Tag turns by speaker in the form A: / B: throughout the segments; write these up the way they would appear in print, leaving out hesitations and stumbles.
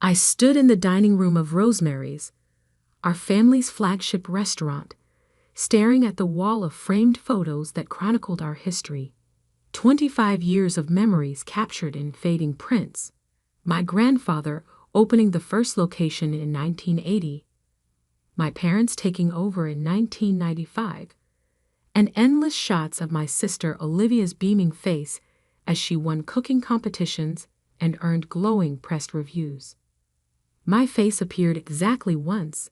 A: I stood in the dining room of Rosemary's, our family's flagship restaurant, staring at the wall of framed photos that chronicled our history. 25 years of memories captured in fading prints. My grandfather opening the first location in 1980, my parents taking over in 1995, and endless shots of my sister Olivia's beaming face as she won cooking competitions and earned glowing press reviews. My face appeared exactly once,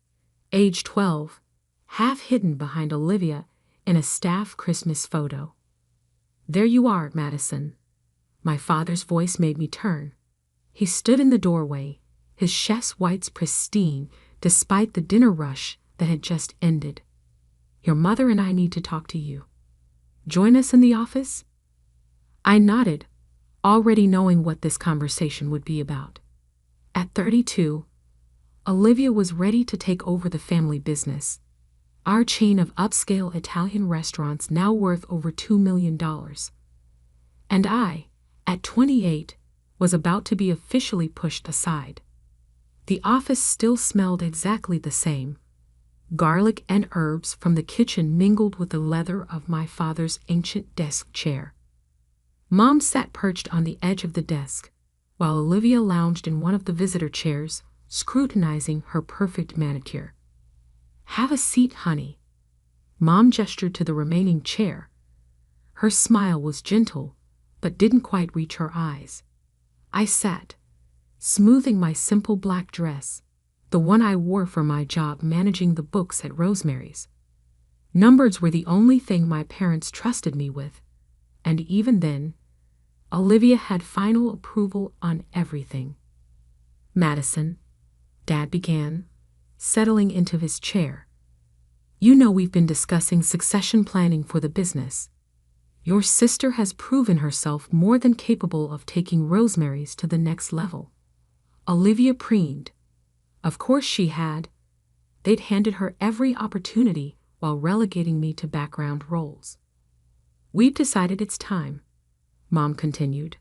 A: age 12, half hidden behind Olivia in a staff Christmas photo. "There you are, Madison." My father's voice made me turn. He stood in the doorway, his chest whites pristine despite the dinner rush that had just ended. "Your mother and I need to talk to you. Join us in the office?" I nodded, already knowing what this conversation would be about. At 32, Olivia was ready to take over the family business, our chain of upscale Italian restaurants now worth over $2 million. And I, at 28, was about to be officially pushed aside. The office still smelled exactly the same. Garlic and herbs from the kitchen mingled with the leather of my father's ancient desk chair. Mom sat perched on the edge of the desk, while Olivia lounged in one of the visitor chairs, scrutinizing her perfect manicure. "Have a seat, honey." Mom gestured to the remaining chair. Her smile was gentle, but didn't quite reach her eyes. I sat, smoothing my simple black dress, the one I wore for my job managing the books at Rosemary's. Numbers were the only thing my parents trusted me with, and even then, Olivia had final approval on everything. "Madison," Dad began, settling into his chair, "you know we've been discussing succession planning for the business. Your sister has proven herself more than capable of taking Rosemary's to the next level." Olivia preened. Of course she had. They'd handed her every opportunity while relegating me to background roles. "We've decided it's time," Mom continued.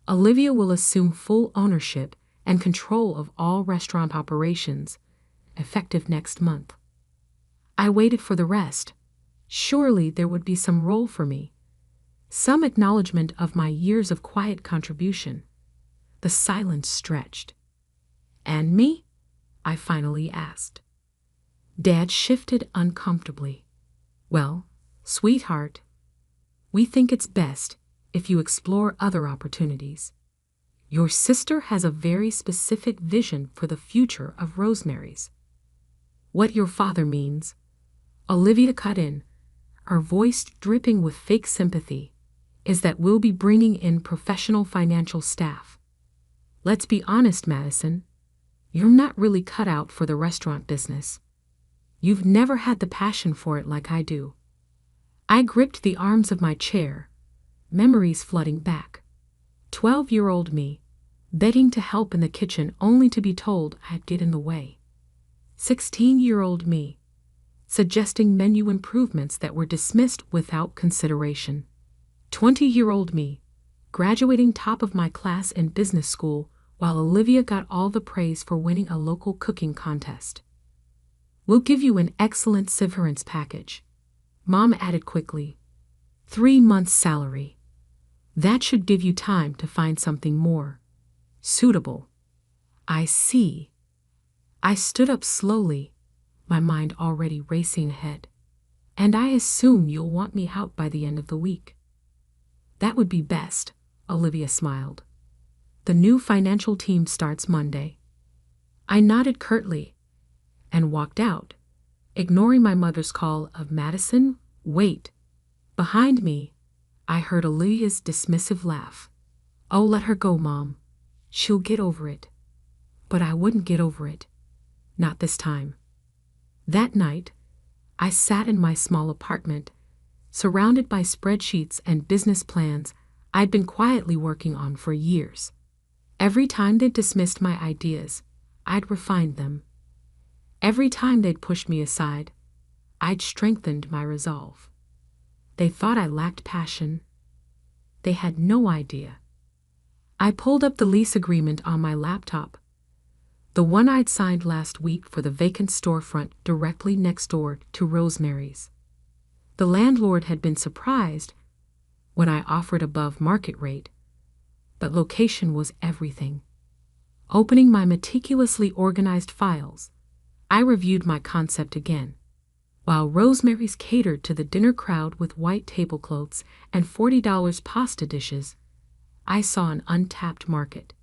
A: "Olivia will assume full ownership and control of all restaurant operations, effective next month." I waited for the rest. Surely there would be some role for me, some acknowledgement of my years of quiet contribution. The silence stretched. "And me?" I finally asked. Dad shifted uncomfortably. "Well, sweetheart, we think it's best if you explore other opportunities. Your sister has a very specific vision for the future of Rosemary's." "What your father means," Olivia cut in, her voice dripping with fake sympathy, "is that we'll be bringing in professional financial staff. Let's be honest, Madison, you're not really cut out for the restaurant business. You've never had the passion for it like I do." I gripped the arms of my chair, memories flooding back. 12-year-old me, begging to help in the kitchen only to be told I'd get in the way. 16-year-old me, suggesting menu improvements that were dismissed without consideration. 20-year-old me, graduating top of my class in business school while Olivia got all the praise for winning a local cooking contest. "We'll give you an excellent severance package," Mom added quickly. 3 months' salary. That should give you time to find something more suitable." "I see." I stood up slowly, my mind already racing ahead. "And I assume you'll want me out by the end of the week." "That would be best," Olivia smiled. "The new financial team starts Monday." I nodded curtly and walked out, ignoring my mother's call of "Madison, wait." Behind me, I heard Olivia's dismissive laugh. "Oh, let her go, Mom. She'll get over it." But I wouldn't get over it. Not this time. That night, I sat in my small apartment, surrounded by spreadsheets and business plans I'd been quietly working on for years. Every time they'd dismissed my ideas, I'd refined them. Every time they'd pushed me aside, I'd strengthened my resolve. They thought I lacked passion. They had no idea. I pulled up the lease agreement on my laptop, The one I'd signed last week for the vacant storefront directly next door to Rosemary's. The landlord had been surprised when I offered above market rate, but location was everything. Opening my meticulously organized files, I reviewed my concept again. While Rosemary's catered to the dinner crowd with white tablecloths and $40 pasta dishes, I saw an untapped market.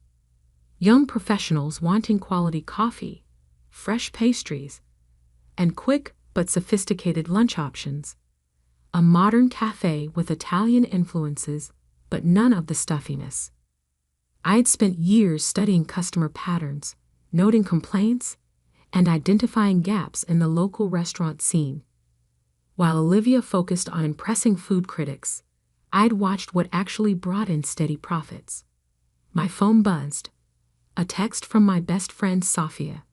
A: Young professionals wanting quality coffee, fresh pastries, and quick but sophisticated lunch options. A modern cafe with Italian influences, but none of the stuffiness. I'd spent years studying customer patterns, noting complaints, and identifying gaps in the local restaurant scene. While Olivia focused on impressing food critics, I'd watched what actually brought in steady profits. My phone buzzed. A text from my best friend Sofia.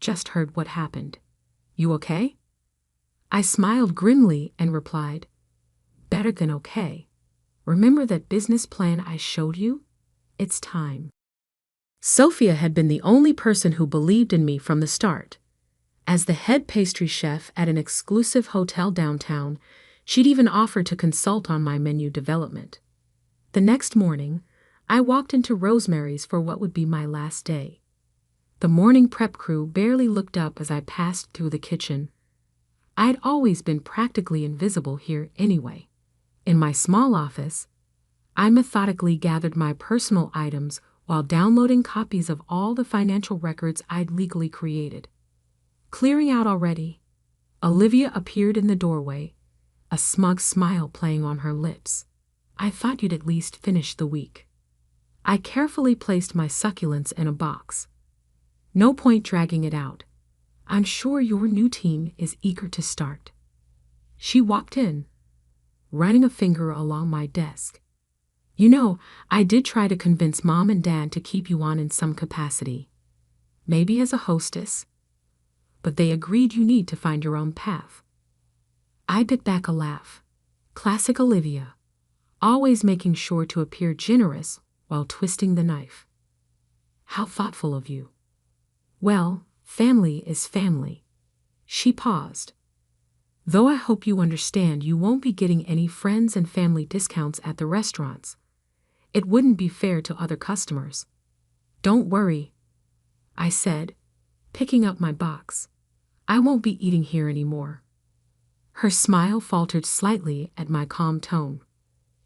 A: Just heard what happened. You okay? I smiled grimly and replied, better than okay. Remember that business plan I showed you? It's time. Sophia had been the only person who believed in me from the start. As the head pastry chef at an exclusive hotel downtown, she'd even offered to consult on my menu development. The next morning, I walked into Rosemary's for what would be my last day. The morning prep crew barely looked up as I passed through the kitchen. I'd always been practically invisible here anyway. In my small office, I methodically gathered my personal items while downloading copies of all the financial records I'd legally created. Clearing out already, Olivia appeared in the doorway, a smug smile playing on her lips. I thought you'd at least finish the week. I carefully placed my succulents in a box. No point dragging it out. I'm sure your new team is eager to start. She walked in, running a finger along my desk. You know, I did try to convince Mom and Dad to keep you on in some capacity. Maybe as a hostess. But they agreed you need to find your own path. I bit back a laugh. Classic Olivia. Always making sure to appear generous while twisting the knife. How thoughtful of you. Well, family is family. She paused. Though I hope you understand you won't be getting any friends and family discounts at the restaurants. It wouldn't be fair to other customers. Don't worry, I said, picking up my box. I won't be eating here anymore. Her smile faltered slightly at my calm tone.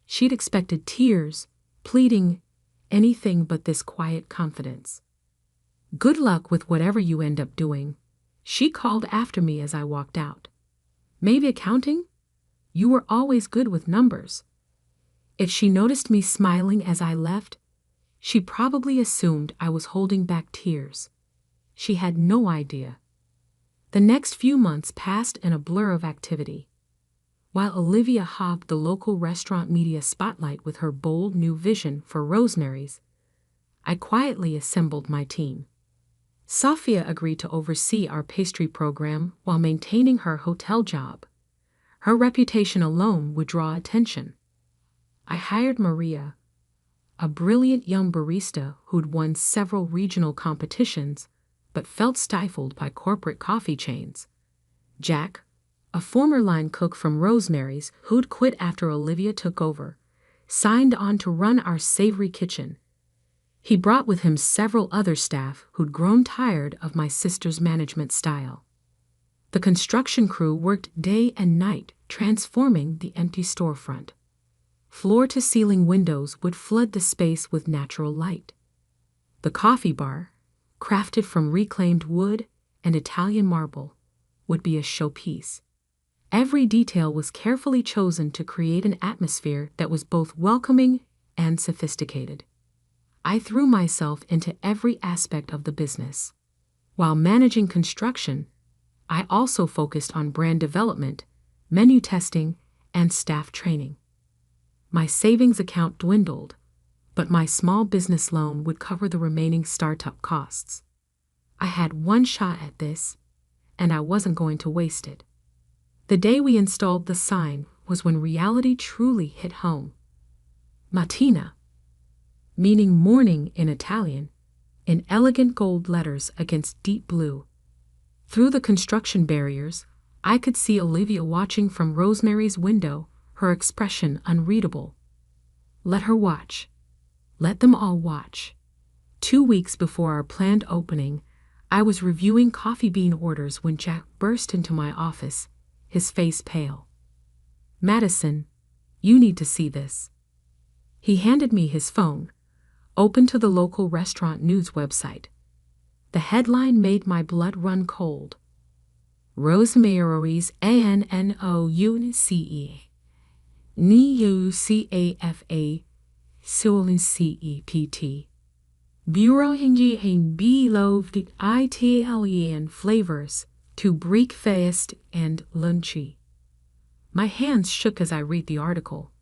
A: She'd expected tears, pleading, anything but this quiet confidence. Good luck with whatever you end up doing, she called after me as I walked out. Maybe accounting? You were always good with numbers. If she noticed me smiling as I left, she probably assumed I was holding back tears. She had no idea. The next few months passed in a blur of activity. While Olivia hogged the local restaurant media spotlight with her bold new vision for Rosemary's, I quietly assembled my team. Sofia agreed to oversee our pastry program while maintaining her hotel job. Her reputation alone would draw attention. I hired Maria, a brilliant young barista who'd won several regional competitions but felt stifled by corporate coffee chains. Jack, a former line cook from Rosemary's who'd quit after Olivia took over, signed on to run our savory kitchen. He brought with him several other staff who'd grown tired of my sister's management style. The construction crew worked day and night transforming the empty storefront. Floor-to-ceiling windows would flood the space with natural light. The coffee bar, crafted from reclaimed wood and Italian marble, would be a showpiece. Every detail was carefully chosen to create an atmosphere that was both welcoming and sophisticated. I threw myself into every aspect of the business. While managing construction, I also focused on brand development, menu testing, and staff training. My savings account dwindled, but my small business loan would cover the remaining startup costs. I had one shot at this, and I wasn't going to waste it. The day we installed the sign was when reality truly hit home. Mattina, meaning morning in Italian, in elegant gold letters against deep blue. Through the construction barriers, I could see Olivia watching from Rosemary's window, her expression unreadable. Let her watch. Let them all watch. 2 weeks before our planned opening, I was reviewing coffee bean orders when Jack burst into my office, his face pale. "Madison, you need to see this." He handed me his phone, open to the local restaurant news website. The headline made my blood run cold. Rosemary's ANNOUNCE NEUCAFA CEPT Bureau Hingy Beloved Italian Flavors to Breakfast and Lunchy. My hands shook as I read the article.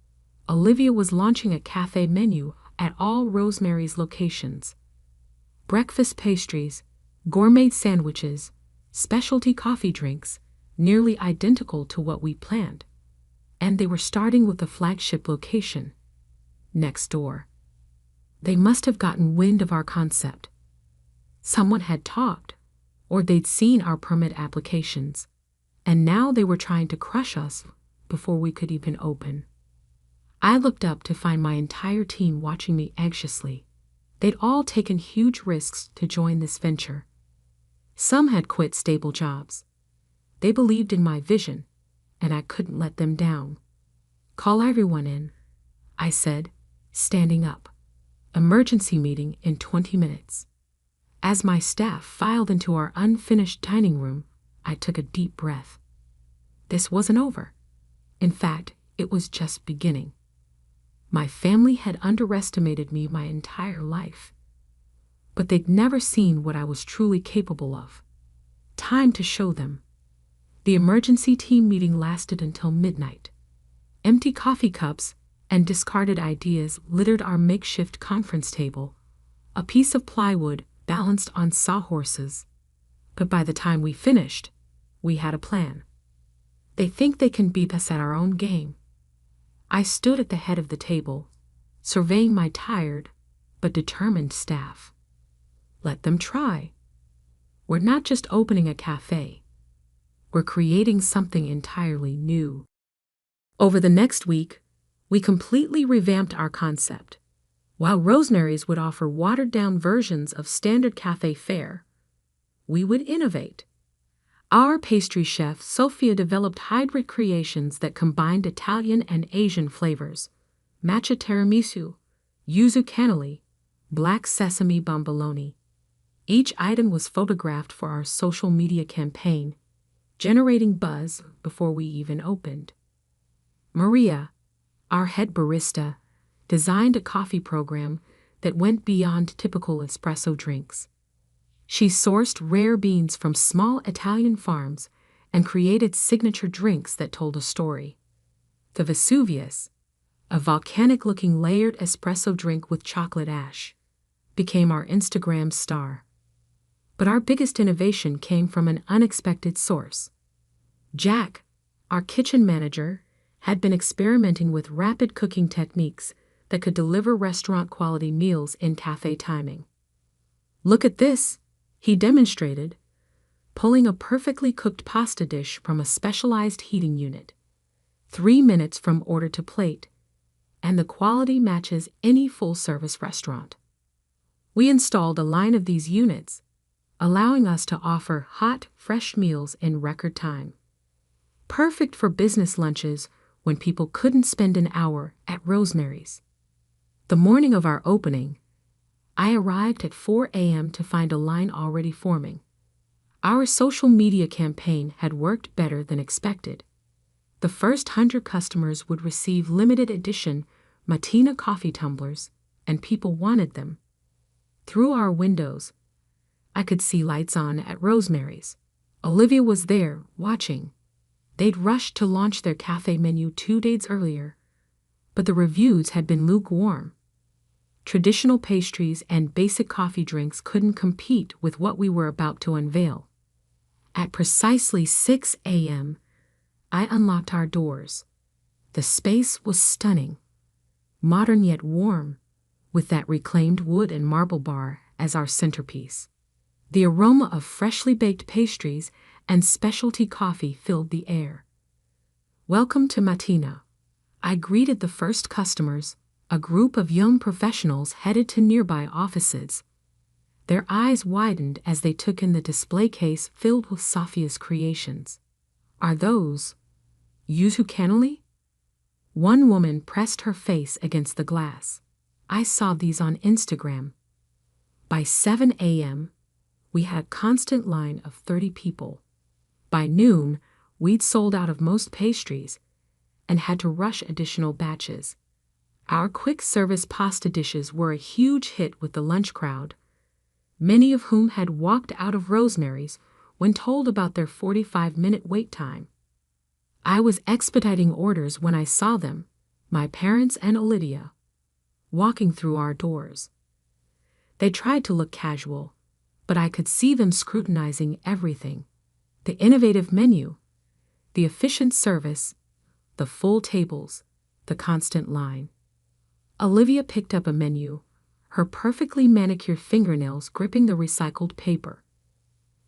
A: Olivia was launching a cafe menu at all Rosemary's locations. Breakfast pastries, gourmet sandwiches, specialty coffee drinks, nearly identical to what we planned. And they were starting with the flagship location, next door. They must have gotten wind of our concept. Someone had talked, or they'd seen our permit applications, and now they were trying to crush us before we could even open. I looked up to find my entire team watching me anxiously. They'd all taken huge risks to join this venture. Some had quit stable jobs. They believed in my vision, and I couldn't let them down. "Call everyone in," I said, standing up. "Emergency meeting in 20 minutes. As my staff filed into our unfinished dining room, I took a deep breath. This wasn't over. In fact, it was just beginning. My family had underestimated me my entire life, but they'd never seen what I was truly capable of. Time to show them. The emergency team meeting lasted until midnight. Empty coffee cups and discarded ideas littered our makeshift conference table, a piece of plywood balanced on sawhorses. But by the time we finished, we had a plan. They think they can beat us at our own game. I stood at the head of the table, surveying my tired but determined staff. Let them try. We're not just opening a cafe. We're creating something entirely new. Over the next week, we completely revamped our concept. While Rosemary's would offer watered-down versions of standard cafe fare, we would innovate. Our pastry chef, Sophia, developed hybrid creations that combined Italian and Asian flavors: matcha tiramisu, yuzu cannoli, black sesame bomboloni. Each item was photographed for our social media campaign, generating buzz before we even opened. Maria, our head barista, designed a coffee program that went beyond typical espresso drinks. She sourced rare beans from small Italian farms and created signature drinks that told a story. The Vesuvius, a volcanic-looking layered espresso drink with chocolate ash, became our Instagram star. But our biggest innovation came from an unexpected source. Jack, our kitchen manager, had been experimenting with rapid cooking techniques that could deliver restaurant-quality meals in cafe timing. "Look at this," he demonstrated, pulling a perfectly cooked pasta dish from a specialized heating unit. 3 minutes from order to plate, and the quality matches any full-service restaurant. We installed a line of these units, allowing us to offer hot, fresh meals in record time. Perfect for business lunches when people couldn't spend an hour at Rosemary's. The morning of our opening, I arrived at 4 a.m. to find a line already forming. Our social media campaign had worked better than expected. The first 100 customers would receive limited edition Matina coffee tumblers, and people wanted them. Through our windows, I could see lights on at Rosemary's. Olivia was there, watching. They'd rushed to launch their cafe menu 2 days earlier, but the reviews had been lukewarm. Traditional pastries and basic coffee drinks couldn't compete with what we were about to unveil. At precisely 6 a.m., I unlocked our doors. The space was stunning, modern yet warm, with that reclaimed wood and marble bar as our centerpiece. The aroma of freshly baked pastries and specialty coffee filled the air. "Welcome to Matina," I greeted the first customers, a group of young professionals headed to nearby offices. Their eyes widened as they took in the display case filled with Sophia's creations. "Are those Yuzu cannoli?" One woman pressed her face against the glass. "I saw these on Instagram." By 7 a.m., we had a constant line of 30 people. By noon, we'd sold out of most pastries and had to rush additional batches. Our quick-service pasta dishes were a huge hit with the lunch crowd, many of whom had walked out of Rosemary's when told about their 45-minute wait time. I was expediting orders when I saw them, my parents and Olivia, walking through our doors. They tried to look casual, but I could see them scrutinizing everything: the innovative menu, the efficient service, the full tables, the constant line. Olivia picked up a menu, her perfectly manicured fingernails gripping the recycled paper.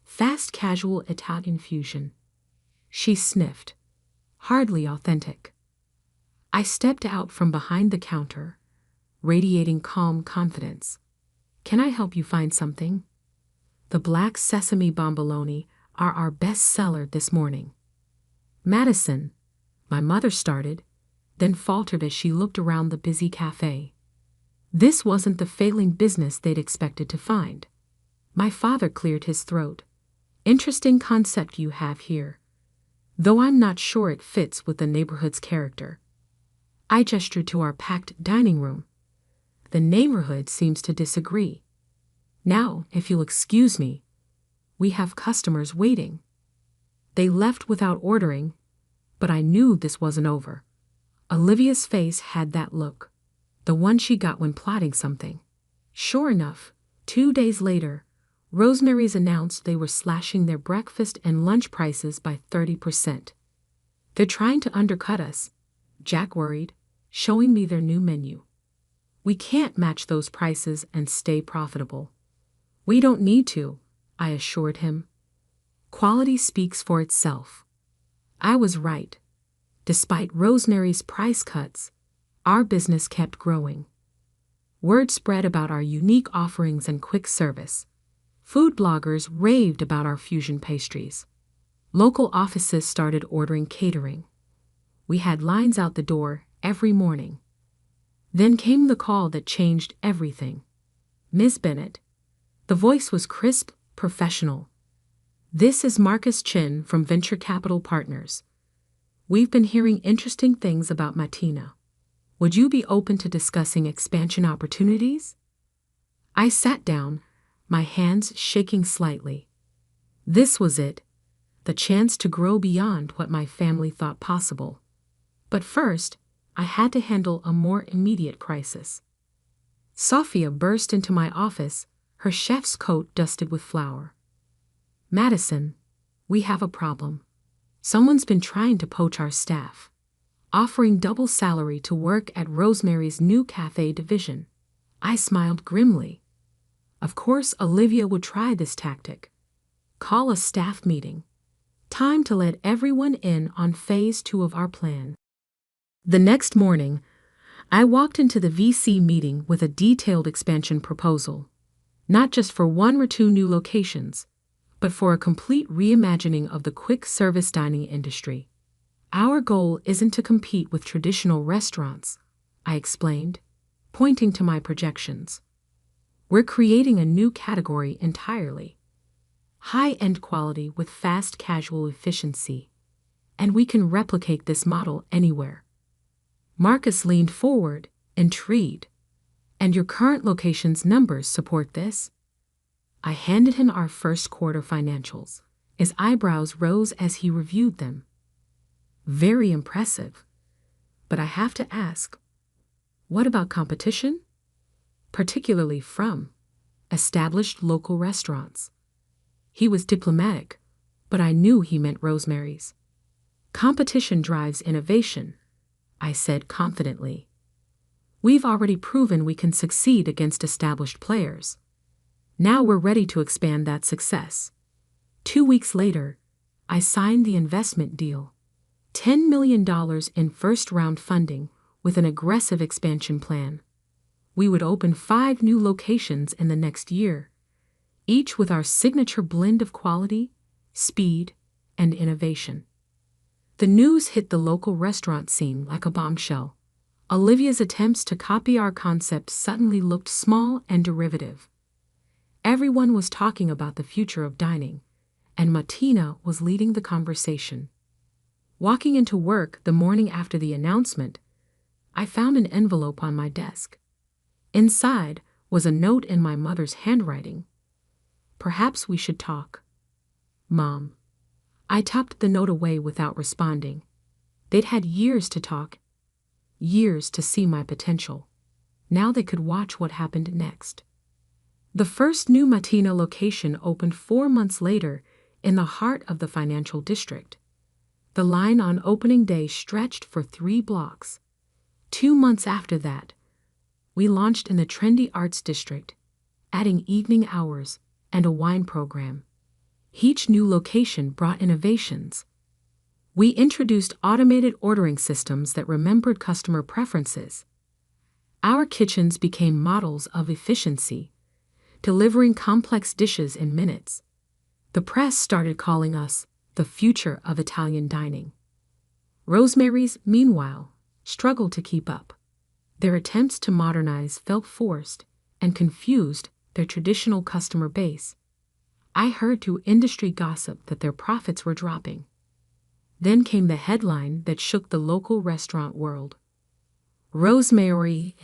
A: "Fast casual Italian fusion." She sniffed. "Hardly authentic." I stepped out from behind the counter, radiating calm confidence. "Can I help you find something? The black sesame bomboloni are our best seller this morning." "Madison," my mother started, then faltered as she looked around the busy cafe. This wasn't the failing business they'd expected to find. My father cleared his throat. "Interesting concept you have here, though I'm not sure it fits with the neighborhood's character." I gestured to our packed dining room. "The neighborhood seems to disagree. Now, if you'll excuse me, we have customers waiting." They left without ordering, but I knew this wasn't over. Olivia's face had that look, the one she got when plotting something. Sure enough, 2 days later, Rosemary's announced they were slashing their breakfast and lunch prices by 30%. "They're trying to undercut us," Jack worried, showing me their new menu. "We can't match those prices and stay profitable." "We don't need to," I assured him. "Quality speaks for itself." I was right. Despite Rosemary's price cuts, our business kept growing. Word spread about our unique offerings and quick service. Food bloggers raved about our fusion pastries. Local offices started ordering catering. We had lines out the door every morning. Then came the call that changed everything. "Ms. Bennett." The voice was crisp, professional. "This is Marcus Chin from Venture Capital Partners. We've been hearing interesting things about Matina. Would you be open to discussing expansion opportunities?" I sat down, my hands shaking slightly. This was it, the chance to grow beyond what my family thought possible. But first, I had to handle a more immediate crisis. Sophia burst into my office, her chef's coat dusted with flour. "Madison, we have a problem. Someone's been trying to poach our staff, offering double salary to work at Rosemary's new cafe division." I smiled grimly. Of course Olivia would try this tactic. Call a staff meeting. Time to let everyone in on phase 2 of our plan. The next morning, I walked into the VC meeting with a detailed expansion proposal, not just for 1 or 2 new locations, but for a complete reimagining of the quick-service dining industry. "Our goal isn't to compete with traditional restaurants," I explained, pointing to my projections. "We're creating a new category entirely. High-end quality with fast casual efficiency. And we can replicate this model anywhere." Marcus leaned forward, intrigued. "And your current location's numbers support this?" I handed him our first quarter financials. His eyebrows rose as he reviewed them. "Very impressive. But I have to ask, what about competition? Particularly from established local restaurants." He was diplomatic, but I knew he meant Rosemary's. "Competition drives innovation," I said confidently. "We've already proven we can succeed against established players. Now we're ready to expand that success. 2 weeks later, I signed the investment deal. $10 million in first-round funding with an aggressive expansion plan. We would open 5 new locations in the next year, each with our signature blend of quality, speed, and innovation. The news hit the local restaurant scene like a bombshell. Olivia's attempts to copy our concept suddenly looked small and derivative. Everyone was talking about the future of dining, and Martina was leading the conversation. Walking into work the morning after the announcement, I found an envelope on my desk. Inside was a note in my mother's handwriting. "Perhaps we should talk, Mom." I tucked the note away without responding. They'd had years to talk, years to see my potential. Now they could watch what happened next. The first new Martina location opened 4 months later in the heart of the financial district. The line on opening day stretched for 3 blocks. 2 months after that, we launched in the trendy arts district, adding evening hours and a wine program. Each new location brought innovations. We introduced automated ordering systems that remembered customer preferences. Our kitchens became models of efficiency, delivering complex dishes in minutes. The press started calling us the future of Italian dining. Rosemary's, meanwhile, struggled to keep up. Their attempts to modernize felt forced and confused their traditional customer base. I heard through industry gossip that their profits were dropping. Then came the headline that shook the local restaurant world. Rosemary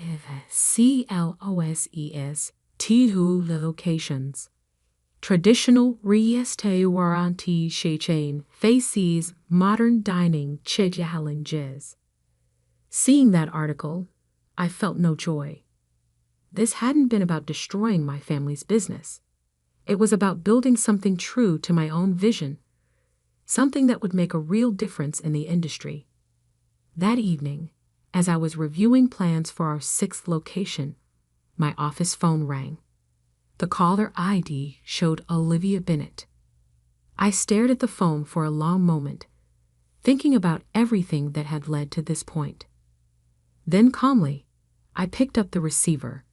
A: closes 2 locations. Traditional restaurant chain faces modern dining challenges. Seeing that article, I felt no joy. This hadn't been about destroying my family's business. It was about building something true to my own vision, something that would make a real difference in the industry. That evening, as I was reviewing plans for our 6th location, my office phone rang. The caller ID showed Olivia Bennett. I stared at the phone for a long moment, thinking about everything that had led to this point. Then calmly, I picked up the receiver.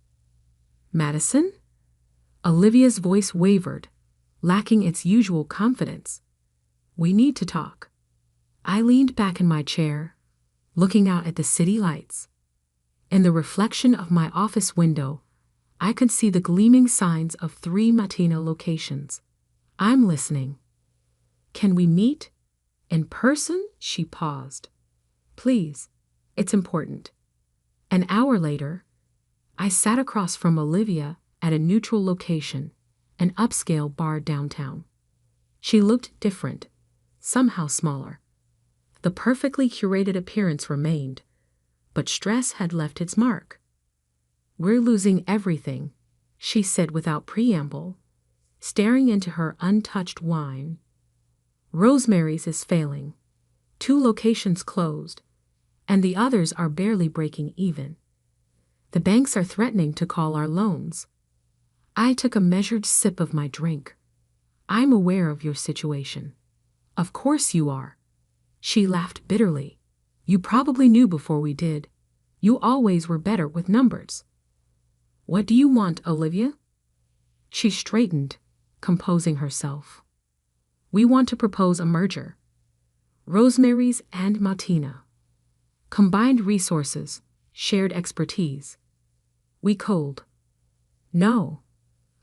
A: "Madison?" Olivia's voice wavered, lacking its usual confidence. "We need to talk." I leaned back in my chair, looking out at the city lights. In the reflection of my office window, I could see the gleaming signs of 3 Martina locations. "I'm listening." "Can we meet? In person?" She paused. "Please, it's important." An hour later, I sat across from Olivia at a neutral location, an upscale bar downtown. She looked different, somehow smaller. The perfectly curated appearance remained, but stress had left its mark. "We're losing everything," she said without preamble, staring into her untouched wine. "Rosemary's is failing. 2 locations closed, and the others are barely breaking even. The banks are threatening to call our loans." I took a measured sip of my drink. "I'm aware of your situation." "Of course you are." She laughed bitterly. "You probably knew before we did. You always were better with numbers." "What do you want, Olivia?" She straightened, composing herself. "We want to propose a merger. Rosemary's and Martina. Combined resources, shared expertise." We cold. "No."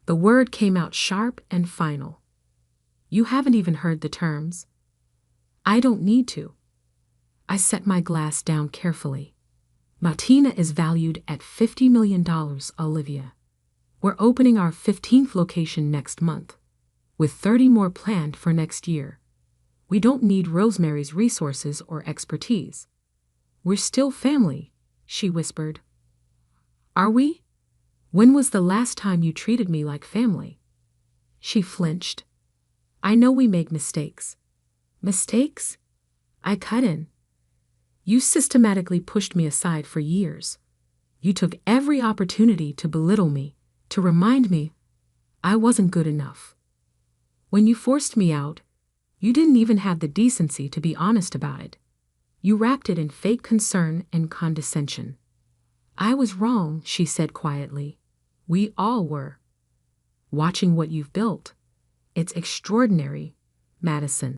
A: The word came out sharp and final. "You haven't even heard the terms." "I don't need to." I set my glass down carefully. "Martina is valued at $50 million, Olivia. We're opening our 15th location next month, with 30 more planned for next year. We don't need Rosemary's resources or expertise. We're still family," she whispered. "Are we? When was the last time you treated me like family?" She flinched. "I know we make mistakes." "Mistakes?" I cut in. "You systematically pushed me aside for years. You took every opportunity to belittle me, to remind me." I wasn't good enough. When you forced me out, you didn't even have the decency to be honest about it. You wrapped it in fake concern and condescension. I was wrong, she said quietly. We all were. Watching what you've built. It's extraordinary, Madison.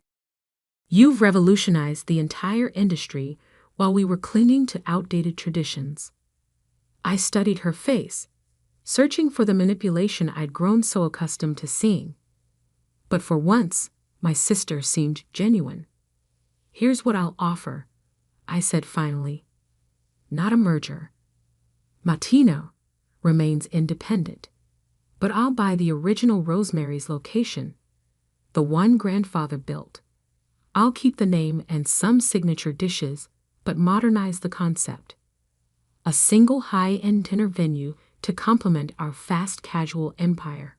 A: You've revolutionized the entire industry while we were clinging to outdated traditions. I studied her face, searching for the manipulation I'd grown so accustomed to seeing. But for once, my sister seemed genuine. Here's what I'll offer, I said finally. Not a merger. Matina remains independent, but I'll buy the original Rosemary's location, the one grandfather built. I'll keep the name and some signature dishes, but modernize the concept. A single high-end dinner venue to complement our fast casual empire.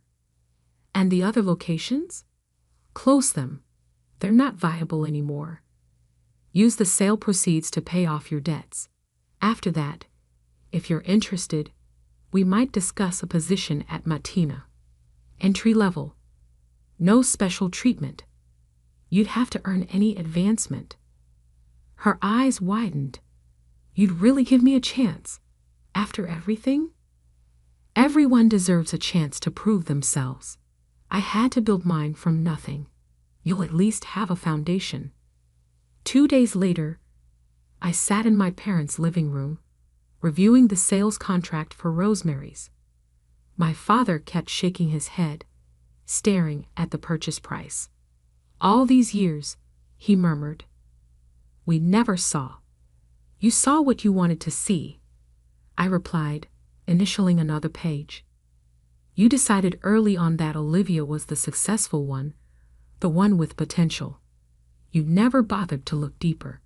A: And the other locations? Close them. They're not viable anymore. Use the sale proceeds to pay off your debts. After that, if you're interested, we might discuss a position at Matina. Entry level. No special treatment. You'd have to earn any advancement. Her eyes widened. You'd really give me a chance? After everything? Everyone deserves a chance to prove themselves. I had to build mine from nothing. You'll at least have a foundation. 2 days later, I sat in my parents' living room, reviewing the sales contract for Rosemary's. My father kept shaking his head, staring at the purchase price. All these years, he murmured. We never saw. You saw what you wanted to see, I replied, initialing another page. You decided early on that Olivia was the successful one, the one with potential. You never bothered to look deeper.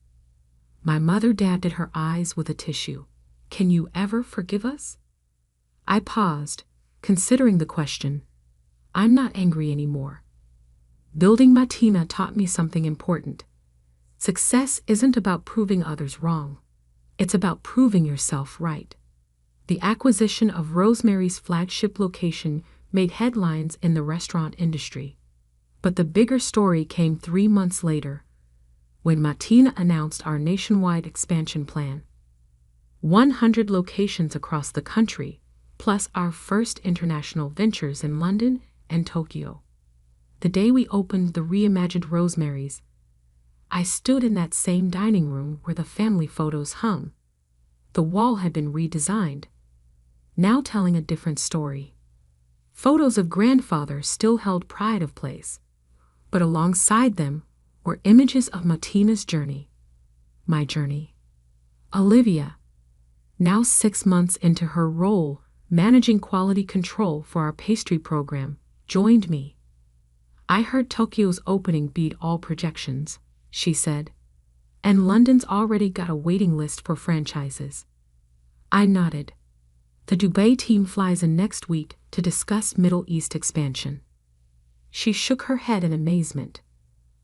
A: My mother dabbed at her eyes with a tissue. Can you ever forgive us? I paused, considering the question. I'm not angry anymore. Building Matina taught me something important. Success isn't about proving others wrong. It's about proving yourself right. The acquisition of Rosemary's flagship location made headlines in the restaurant industry. But the bigger story came 3 months later, when Matina announced our nationwide expansion plan. 100 locations across the country, plus our first international ventures in London and Tokyo. The day we opened the reimagined Rosemary's, I stood in that same dining room where the family photos hung. The wall had been redesigned, now telling a different story. Photos of grandfather still held pride of place, but alongside them were images of Matina's journey. My journey. Olivia, now 6 months into her role managing quality control for our pastry program, joined me. I heard Tokyo's opening beat all projections, she said, and London's already got a waiting list for franchises. I nodded. The Dubai team flies in next week to discuss Middle East expansion. She shook her head in amazement.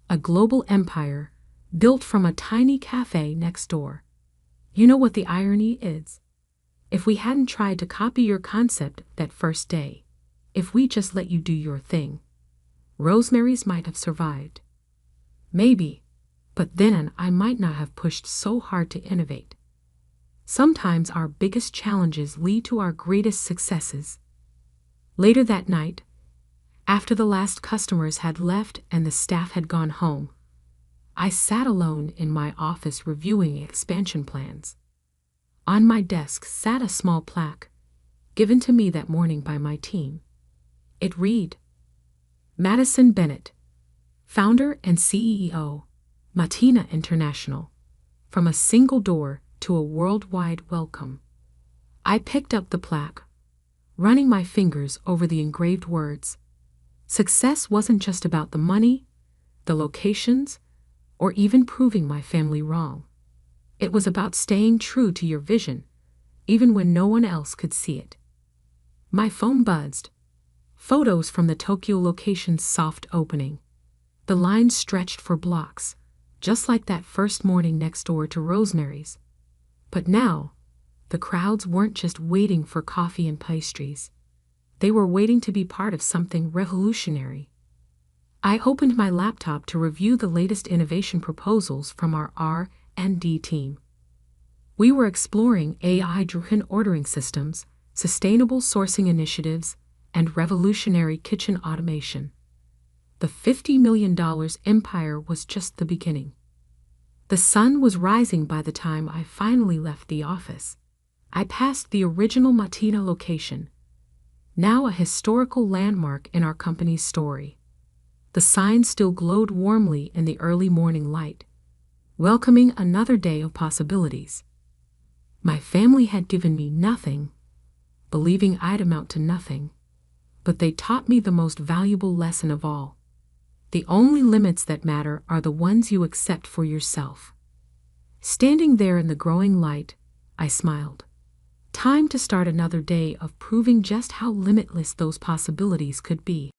A: A global empire built from a tiny cafe next door. You know what the irony is? If we hadn't tried to copy your concept that first day, if we just let you do your thing, Rosemary's might have survived. Maybe, but then I might not have pushed so hard to innovate. Sometimes our biggest challenges lead to our greatest successes. Later that night, after the last customers had left and the staff had gone home, I sat alone in my office reviewing expansion plans. On my desk sat a small plaque, given to me that morning by my team. It read, Madison Bennett, founder and CEO, Matina International, from a single door to a worldwide welcome. I picked up the plaque, running my fingers over the engraved words. Success wasn't just about the money, the locations, or even proving my family wrong. It was about staying true to your vision, even when no one else could see it. My phone buzzed. Photos from the Tokyo location's soft opening. The lines stretched for blocks, just like that first morning next door to Rosemary's. But now, the crowds weren't just waiting for coffee and pastries. They were waiting to be part of something revolutionary. I opened my laptop to review the latest innovation proposals from our R&D team. We were exploring AI-driven ordering systems, sustainable sourcing initiatives, and revolutionary kitchen automation. The $50 million empire was just the beginning. The sun was rising by the time I finally left the office. I passed the original Matina location, now a historical landmark in our company's story. The sign still glowed warmly in the early morning light, welcoming another day of possibilities. My family had given me nothing, believing I'd amount to nothing, but they taught me the most valuable lesson of all. The only limits that matter are the ones you accept for yourself. Standing there in the growing light, I smiled. Time to start another day of proving just how limitless those possibilities could be.